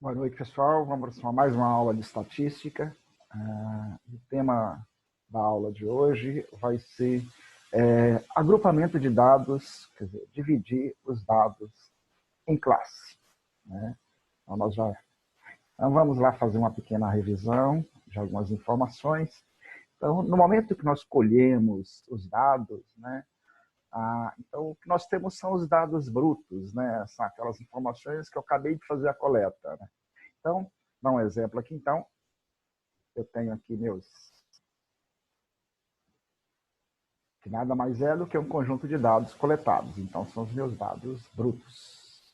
Boa noite, pessoal. Vamos para mais uma aula de estatística. O tema da aula de hoje vai ser agrupamento de dados, quer dizer, dividir os dados em classe. Né? Então, vamos lá fazer uma pequena revisão de algumas informações. Então, no momento que nós colhemos os dados, né, então o que nós temos são os dados brutos, né, são aquelas informações que eu acabei de fazer a coleta. Né? Então, dá um exemplo aqui. Então, eu tenho aqui que nada mais é do que um conjunto de dados coletados. Então, são os meus dados brutos,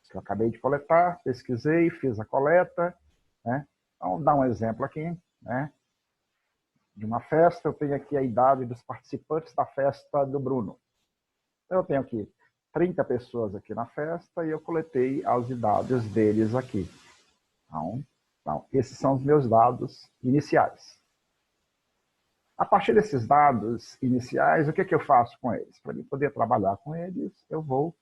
que eu acabei de coletar, pesquisei, fiz a coleta. Né? Então, dá um exemplo aqui, né, de uma festa. Eu tenho aqui a idade dos participantes da festa do Bruno. Então, eu tenho aqui 30 pessoas aqui na festa e eu coletei as idades deles aqui. Então, esses são os meus dados iniciais. A partir desses dados iniciais, o que eu faço com eles? Para eu poder trabalhar com eles, eu vou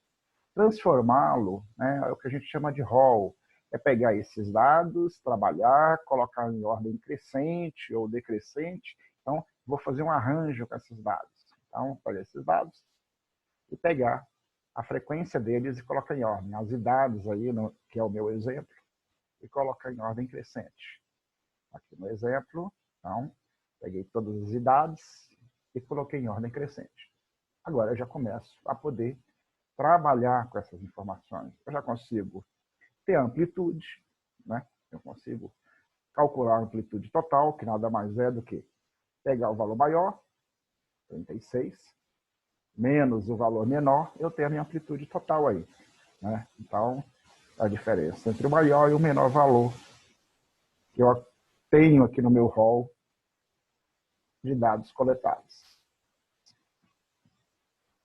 transformá-lo, né, é o que a gente chama de rol. É pegar esses dados, trabalhar, colocar em ordem crescente ou decrescente. Então, vou fazer um arranjo com esses dados. Então, pegar esses dados e pegar a frequência deles e colocar em ordem. As idades aí, que é o meu exemplo, e colocar em ordem crescente. Aqui no exemplo, então, peguei todas as idades e coloquei em ordem crescente. Agora eu já começo a poder trabalhar com essas informações. Eu já consigo ter amplitude, né? Eu consigo calcular a amplitude total, que nada mais é do que pegar o valor maior, 36, menos o valor menor, eu tenho a minha amplitude total aí. Né? Então, a diferença entre o maior e o menor valor que eu tenho aqui no meu rol de dados coletados.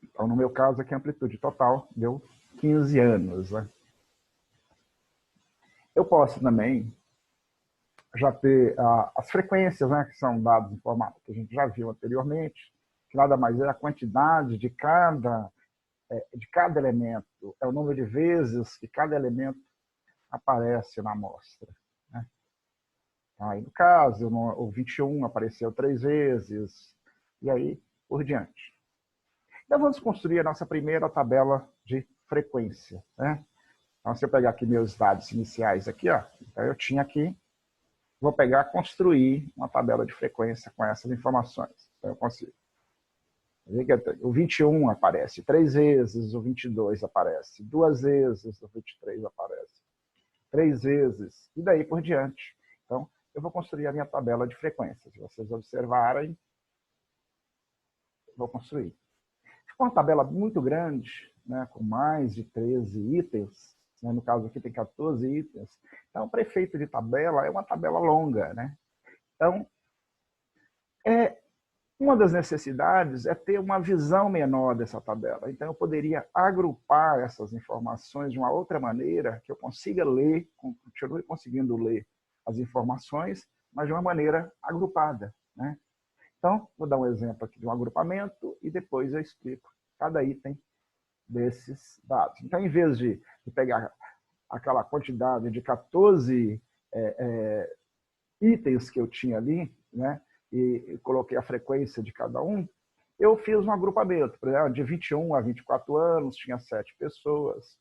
Então, no meu caso aqui, a amplitude total deu 15 anos. Né? Eu posso também já ter as frequências, né, que são dados informados, que a gente já viu anteriormente, que nada mais é a quantidade de cada elemento, é o número de vezes que cada elemento aparece na amostra. Né? Aí, no caso, o 21 apareceu 3 vezes, e aí por diante. Então, vamos construir a nossa primeira tabela de frequência. Né? Então, se eu pegar aqui meus dados iniciais, aqui, ó, então eu tinha aqui, vou pegar e construir uma tabela de frequência com essas informações. Então, eu consigo. O 21 aparece 3 vezes, o 22 aparece 2 vezes, o 23 aparece 3 vezes, e daí por diante. Então, eu vou construir a minha tabela de frequência. Se vocês observarem, vou construir. Ficou uma tabela muito grande, né, com mais de 13 itens, né, no caso aqui tem 14 itens. Então, o prefeito de tabela é uma tabela longa. Né? Então, uma das necessidades é ter uma visão menor dessa tabela. Então, eu poderia agrupar essas informações de uma outra maneira, que eu consiga ler, continue conseguindo ler as informações, mas de uma maneira agrupada. Né? Então, vou dar um exemplo aqui de um agrupamento e depois eu explico cada item desses dados. Então, em vez de pegar aquela quantidade de 14 itens que eu tinha ali, né, e coloquei a frequência de cada um, eu fiz um agrupamento. Por exemplo, de 21 a 24 anos tinha 7 pessoas,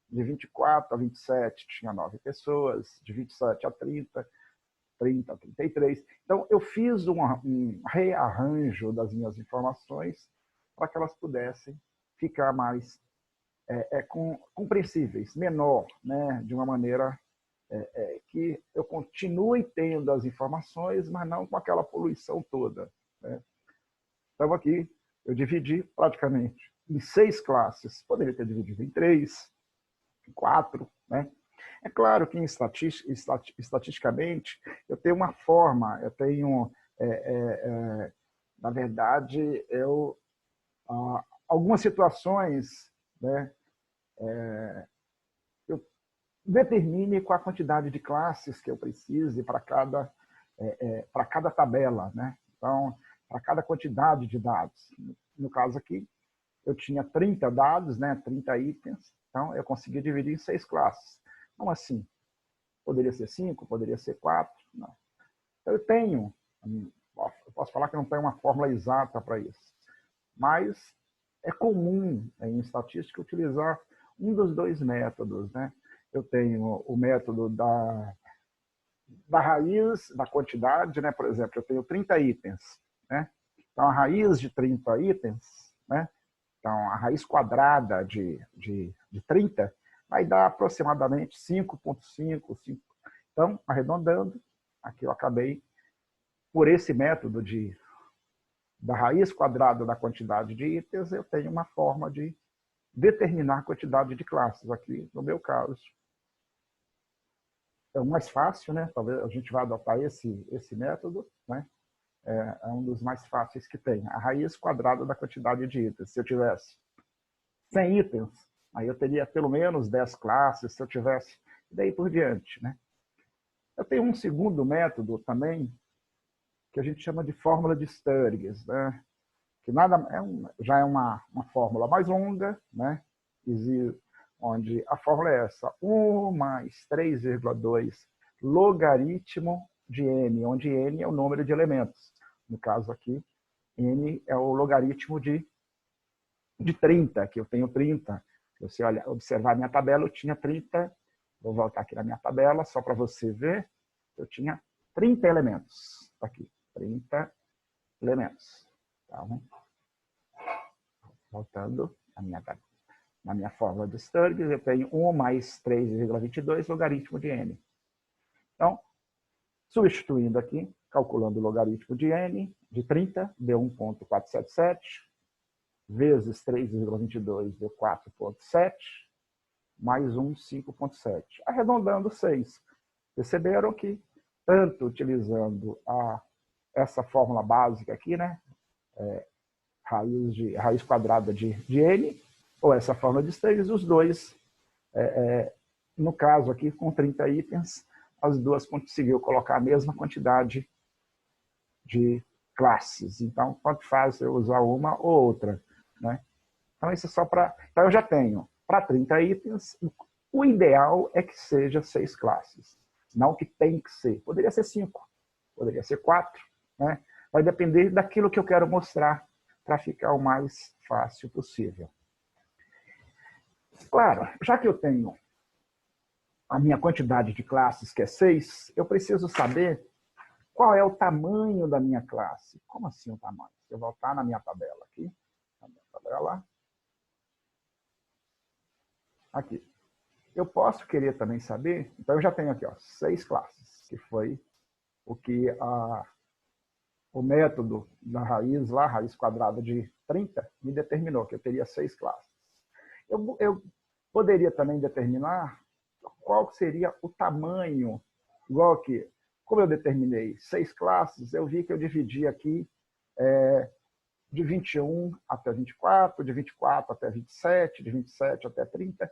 de 24 a 27 tinha 9 pessoas, de 27 a 30 a 33. Então, eu fiz um rearranjo das minhas informações para que elas pudessem ficar mais compreensíveis, menor, né, de uma maneira que eu continue tendo as informações, mas não com aquela poluição toda. Né? Então, aqui, eu dividi praticamente em 6 classes. Poderia ter dividido em 3, em 4. Né? É claro que estatisticamente, eu tenho uma forma, eu tenho, na verdade, algumas situações, né, determine qual a quantidade de classes que eu precise para cada tabela. Né? Então, para cada quantidade de dados. No caso aqui, eu tinha 30 dados, né, 30 itens, então eu consegui dividir em 6 classes. Então, assim, Poderia ser 5, poderia ser 4. Não. Eu tenho, eu posso falar que não tenho uma fórmula exata para isso, mas é comum em estatística utilizar um dos dois métodos, né? Eu tenho o método da raiz, da quantidade, né? Por exemplo, eu tenho 30 itens, né? Então, a raiz de 30 itens, né? Então, a raiz quadrada de 30 vai dar aproximadamente 5,5. Então, arredondando, aqui eu acabei, por esse método da raiz quadrada da quantidade de itens, eu tenho uma forma de determinar a quantidade de classes. Aqui, no meu caso, é o mais fácil, né? Talvez a gente vai adotar esse método, né? É um dos mais fáceis que tem. A raiz quadrada da quantidade de itens. Se eu tivesse 100 itens, aí eu teria pelo menos 10 classes, se eu tivesse, e daí por diante, né? Eu tenho um segundo método também, que a gente chama de fórmula de Sturges, né? Que nada já é uma fórmula mais longa, né? Onde a fórmula é essa: 1 mais 3,2 logaritmo de n, onde n é o número de elementos. No caso aqui, n é o logaritmo de 30, que eu tenho 30. Se você observar a minha tabela, eu tinha 30. Vou voltar aqui na minha tabela, só para você ver. Eu tinha 30 elementos. Aqui, 30 elementos. Então, voltando na minha fórmula de Sturges, eu tenho 1 mais 3,22 logaritmo de n. Então, substituindo aqui, calculando o logaritmo de n, de 30, deu 1,477, vezes 3,22 deu 4,7, mais 1, 5,7. Arredondando 6. Perceberam que, tanto utilizando essa fórmula básica aqui, né? Raiz quadrada de n, ou essa fórmula de Sturges, os dois, no caso aqui, com 30 itens, as duas conseguiu colocar a mesma quantidade de classes. Então, tanto faz eu usar uma ou outra, né? Então, isso é só para... Então, eu já tenho, para 30 itens, o ideal é que seja 6 classes. Não que tem que ser. Poderia ser 5, poderia ser 4, né? Vai depender daquilo que eu quero mostrar para ficar o mais fácil possível. Claro, já que eu tenho a minha quantidade de classes, que é 6, eu preciso saber qual é o tamanho da minha classe. Como assim o tamanho? Se eu voltar na minha tabela aqui, na minha tabela, aqui. Eu posso querer também saber, então eu já tenho aqui, ó, 6 classes, que foi o que o método da raiz, lá, raiz quadrada de 30, me determinou que eu teria 6 classes. Eu poderia também determinar qual seria o tamanho, igual que, como eu determinei 6 classes, eu vi que eu dividi aqui de 21 até 24, de 24 até 27, de 27 até 30.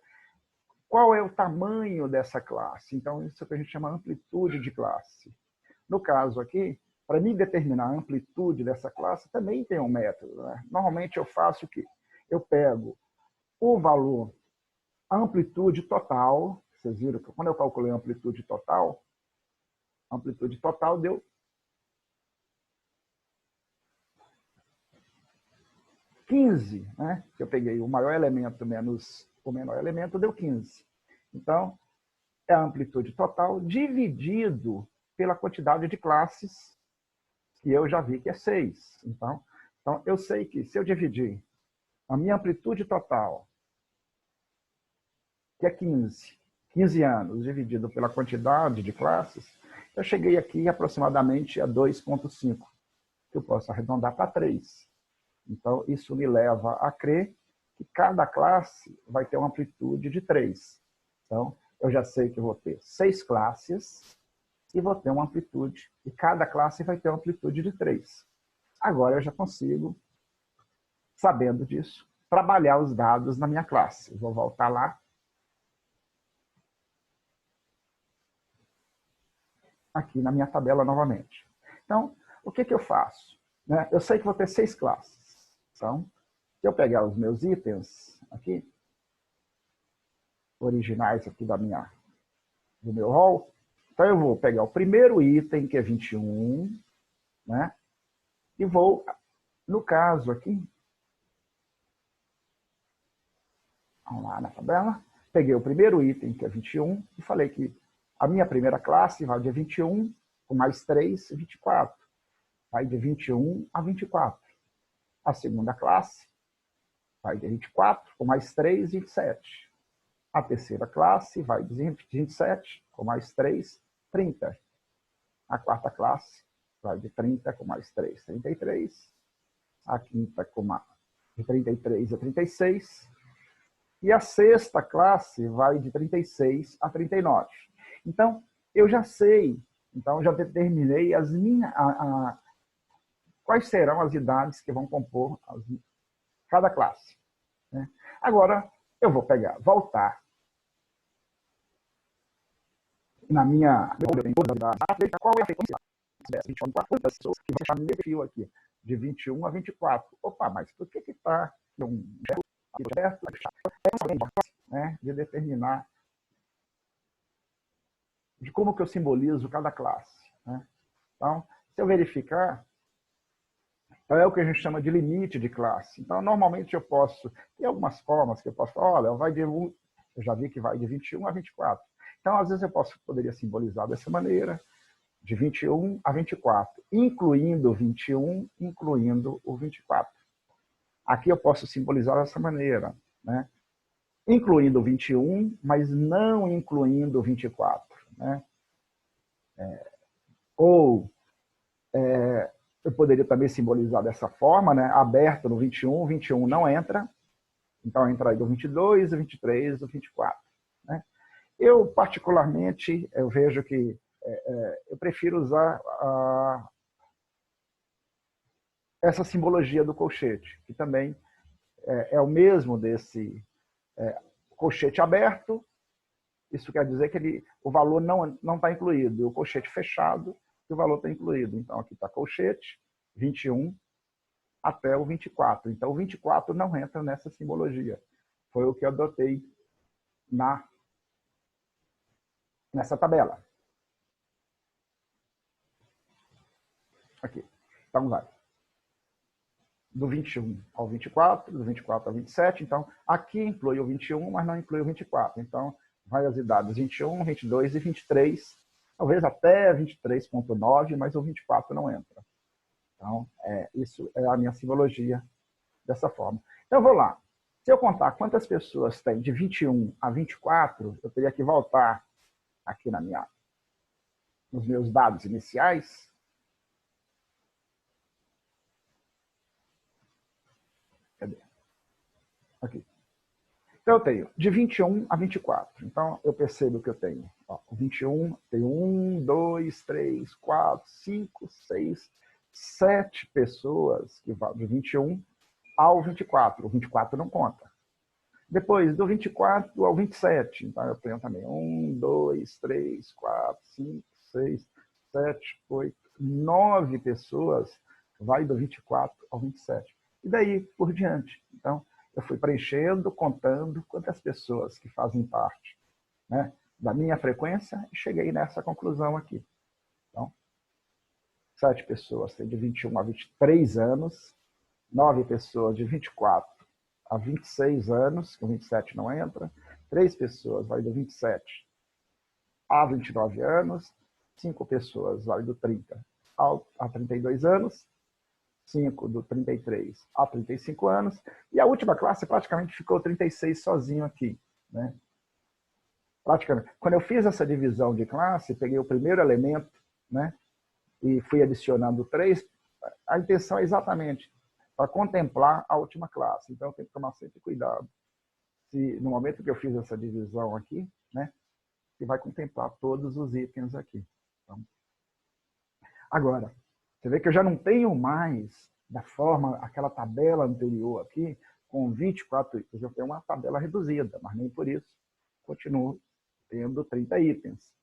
Qual é o tamanho dessa classe? Então, isso é o que a gente chama de amplitude de classe. No caso aqui, para mim determinar a amplitude dessa classe, também tem um método, né? Normalmente eu faço o quê? Eu pego o valor, a amplitude total. Vocês viram que quando eu calculei a amplitude total deu 15, né? Eu peguei o maior elemento menos o menor elemento, deu 15. Então, é a amplitude total dividido pela quantidade de classes, que eu já vi que é 6. Então, eu sei que se eu dividir a minha amplitude total, que é 15 anos, dividido pela quantidade de classes, eu cheguei aqui aproximadamente a 2,5, que eu posso arredondar para 3. Então, isso me leva a crer que cada classe vai ter uma amplitude de 3. Então, eu já sei que eu vou ter 6 classes e vou ter uma amplitude, e cada classe vai ter uma amplitude de 3. Agora eu já consigo, sabendo disso, trabalhar os dados na minha classe. Eu vou voltar lá. Aqui na minha tabela novamente. Então, o que eu faço? Eu sei que vou ter 6 classes. Então, se eu pegar os meus itens aqui, originais aqui do meu rol, Então, eu vou pegar o primeiro item, que é 21, né? E vou, no caso aqui, vamos lá na tabela, peguei o primeiro item, que é 21, e falei que a minha primeira classe vai de 21, com mais 3, 24. Vai de 21 a 24. A segunda classe vai de 24, com mais 3, 27. A terceira classe vai de 27, com mais 3, 30. A quarta classe vai de 30, com mais 3, 33. A quinta, de 33 a 36. E a sexta classe vai de 36 a 39. Então, eu já sei, então já determinei quais serão as idades que vão compor cada classe, né? Agora, eu vou voltar na minha... Qual é a frequência? 24 pessoas que vão deixar nesse fio aqui, de 21 a 24. Opa, mas por que está um certo? Né, de determinar de como que eu simbolizo cada classe, né? Então, se eu verificar, então é o que a gente chama de limite de classe. Então, normalmente eu posso, tem algumas formas que eu posso falar, olha, eu já vi que vai de 21 a 24. Então, às vezes eu poderia simbolizar dessa maneira, de 21 a 24, incluindo o 21, incluindo o 24. Aqui eu posso simbolizar dessa maneira, né? Incluindo o 21, mas não incluindo o 24. Né? Eu poderia também simbolizar dessa forma, né? Aberto no 21, o 21 não entra, então entraria o 22, o 23, o 24. Né? Eu, particularmente, eu vejo que eu prefiro usar essa simbologia do colchete, que também é o mesmo desse colchete aberto. Isso quer dizer que o valor não está incluído. E o colchete fechado, o valor está incluído. Então, aqui está colchete, 21 até o 24. Então, o 24 não entra nessa simbologia. Foi o que eu adotei nessa tabela. Aqui. Então, vai. Do 21 ao 24, do 24 ao 27. Então, aqui inclui o 21, mas não inclui o 24. Então, vai as idades 21, 22 e 23, talvez até 23.9, mas o 24 não entra. Então, isso é a minha simbologia dessa forma. Então, eu vou lá. Se eu contar quantas pessoas tem de 21 a 24, eu teria que voltar aqui nos meus dados iniciais. Cadê? Aqui. Então, eu tenho de 21 a 24. Então, eu percebo que eu tenho, ó, o 21, tem 1, 2, 3, 4, 5, 6, 7 pessoas que vão de 21 ao 24. O 24 não conta. Depois, do 24 ao 27. Então, eu tenho também 1, 2, 3, 4, 5, 6, 7, 8, 9 pessoas. Vai do 24 ao 27. E daí por diante. Então, eu fui preenchendo, contando quantas pessoas que fazem parte, né, da minha frequência e cheguei nessa conclusão aqui. Então, 7 pessoas têm de 21 a 23 anos, 9 pessoas de 24 a 26 anos, que o 27 não entra, 3 pessoas vai do 27 a 29 anos, 5 pessoas vai do 30 a 32 anos, 5 do 33 a 35 anos, e a última classe praticamente ficou 36 sozinho aqui, né? Praticamente. Quando eu fiz essa divisão de classe, peguei o primeiro elemento, né, e fui adicionando 3, a intenção é exatamente para contemplar a última classe. Então, eu tenho que tomar sempre cuidado. Se no momento que eu fiz essa divisão aqui, né, que vai contemplar todos os itens aqui. Então, agora, você vê que eu já não tenho mais, da forma, aquela tabela anterior aqui, com 24 itens. Eu tenho uma tabela reduzida, mas nem por isso continuo tendo 30 itens.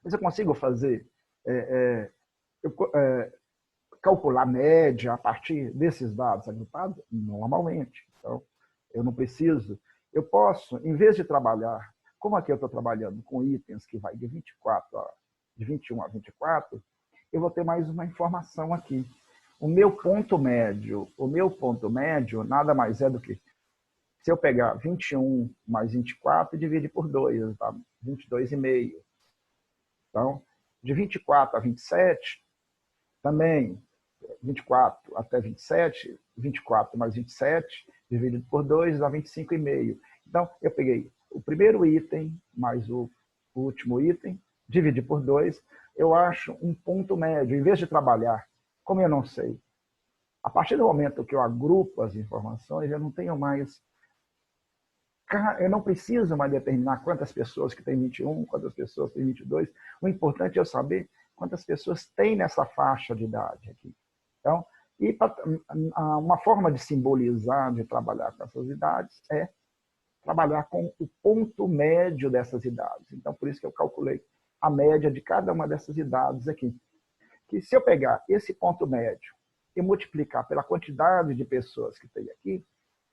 Mas eu consigo fazer, calcular a média a partir desses dados agrupados? Normalmente. Então, eu não preciso. Eu posso, em vez de trabalhar como aqui eu estou trabalhando com itens que vai de 21 a 24, eu vou ter mais uma informação aqui. O meu ponto médio nada mais é do que, se eu pegar 21 mais 24 e dividir por 2, tá? 22,5. Então, de 24 a 27, também 24 até 27, 24 mais 27, dividido por 2, dá 25,5. Então, eu peguei o primeiro item mais o último item, dividi por 2, eu acho um ponto médio. Em vez de trabalhar, como eu não sei, a partir do momento que eu agrupo as informações, eu não tenho mais... Eu não preciso mais determinar quantas pessoas que têm 21, quantas pessoas têm 22. O importante é eu saber quantas pessoas têm nessa faixa de idade aqui. Então, e uma forma de simbolizar, de trabalhar com essas idades, é trabalhar com o ponto médio dessas idades. Então, por isso que eu calculei a média de cada uma dessas idades aqui. Que se eu pegar esse ponto médio e multiplicar pela quantidade de pessoas que tem aqui,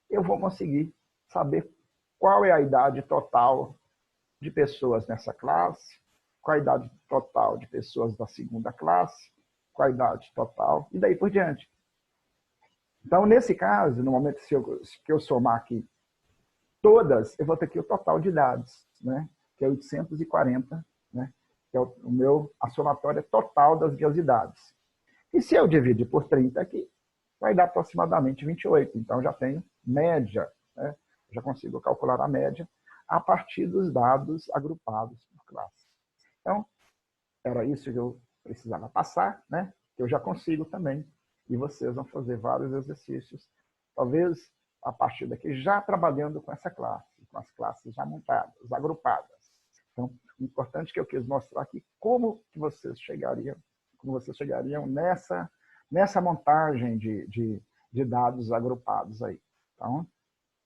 eu vou conseguir saber qual é a idade total de pessoas nessa classe, qual a idade total de pessoas da segunda classe, qual a idade total, e daí por diante. Então, nesse caso, no momento que eu somar aqui todas, eu vou ter aqui o total de idades, né? Que é 840, né? Que é a somatória total das minhas idades. E se eu dividir por 30 aqui, vai dar aproximadamente 28. Então, já tenho média, né? Já consigo calcular a média a partir dos dados agrupados por classe. Então, era isso que eu precisava passar, né? Que eu já consigo também. E vocês vão fazer vários exercícios, talvez a partir daqui, já trabalhando com essa classe, com as classes já montadas, agrupadas. Então, o importante que eu quis mostrar aqui, como vocês chegariam nessa montagem de dados agrupados aí. Então,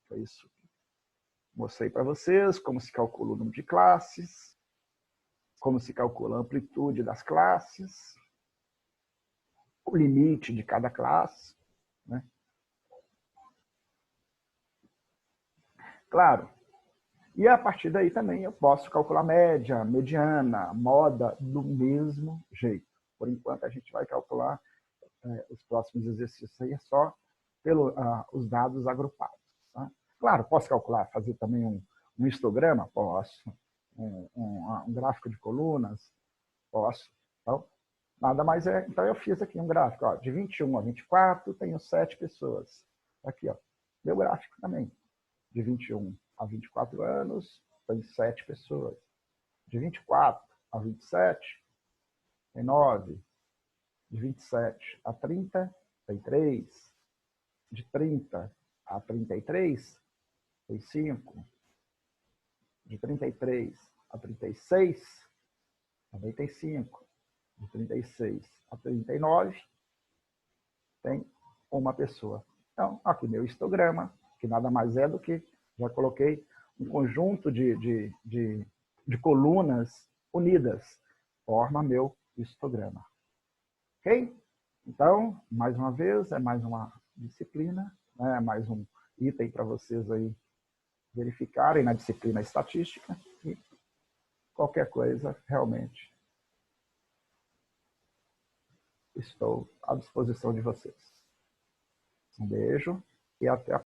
foi isso. Mostrei para vocês como se calcula o número de classes, como se calcula a amplitude das classes, o limite de cada classe, né? Claro. E a partir daí também eu posso calcular média, mediana, moda, do mesmo jeito. Por enquanto, a gente vai calcular os próximos exercícios aí só pelos os dados agrupados. Tá? Claro, posso calcular, fazer também um histograma? Posso. Um gráfico de colunas? Posso. Então, nada mais é... Então, eu fiz aqui um gráfico. Ó, de 21 a 24, tenho 7 pessoas. Aqui, ó, meu gráfico também. De 21 a 24 anos, tem 7 pessoas. De 24 a 27, tem 9. De 27 a 30, tem 3. De 30 a 33, tem 5. De 33 a 36, também tem 5. De 36 a 39, tem uma pessoa. Então, aqui meu histograma, que nada mais é do que, já coloquei um conjunto de colunas unidas, forma meu histograma. Ok? Então, mais uma vez, é mais uma disciplina, né? Mais um item para vocês aí verificarem na disciplina estatística e qualquer coisa, realmente, estou à disposição de vocês. Um beijo e até a próxima.